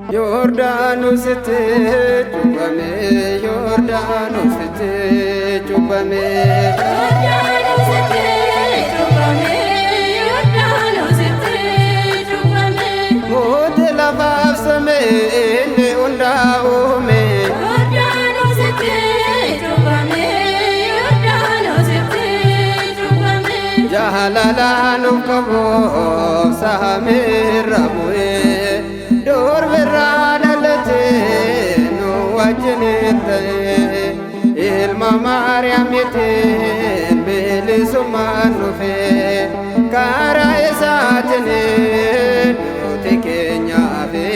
Yordanos cubame, Yordanos cubame, Yordanos cubame, Yordanos cubame. Mote la babsame ne undaume. Yordanos cubame, Yordanos cubame. Jahalala no kabo sahamir rabuye. Dor verrada lete no wajnete ilma Maryam yete belisumanu fe kara esatene tekenya ave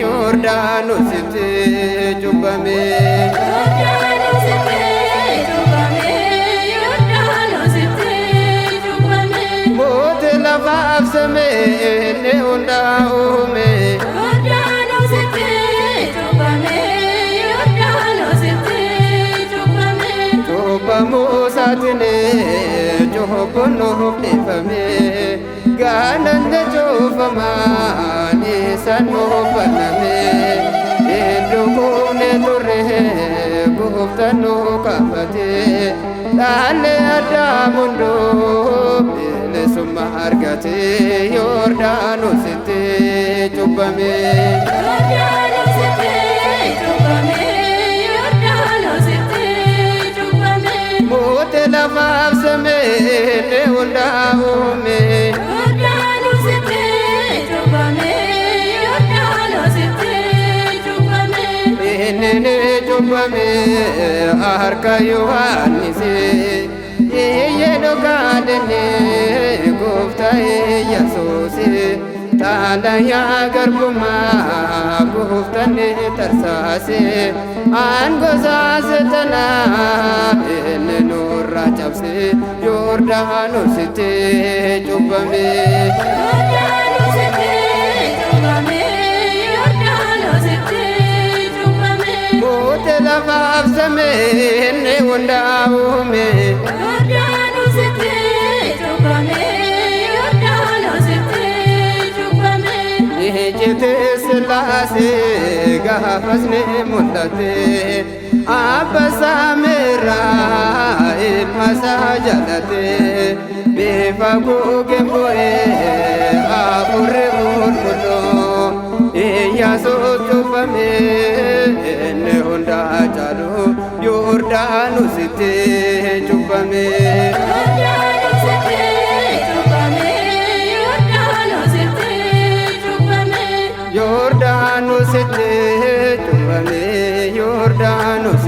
Yordanos jubame Yordanos cubame, Yordanos cubame. mote la babsame ne undaume. Yordanos cubame, Yordanos cubame. Musatine Johono Pifame Gananda Jofamani Sano Paname Edukune Ture Guftano Kapate Dale Adamundo Bile Sumargate Yordanos Jubame Yordanos cubame, Yordanos cubame. Mote la babsame ne undaume. Yordanos cubame, Yordanos cubame. Nene jubame arka Yohannise ye dogadene gofta Yesuuse tala ya garbuma gofta ne tarsase angozaase tana ene nurra cabse Yordanos jubame Yordanos cubame, Yordanos cubame. mote la babsame ne undaume. Yordanos cubame, Yordanos cubame. Ejete selase gafasne mundate abasamera ilmasajalate befa gogemboe apure murmulo eyaso jofame ne honda jalo Yordanos jubame Yordanos cubame, Yordanos cubame. Yordanos jubame Yordanos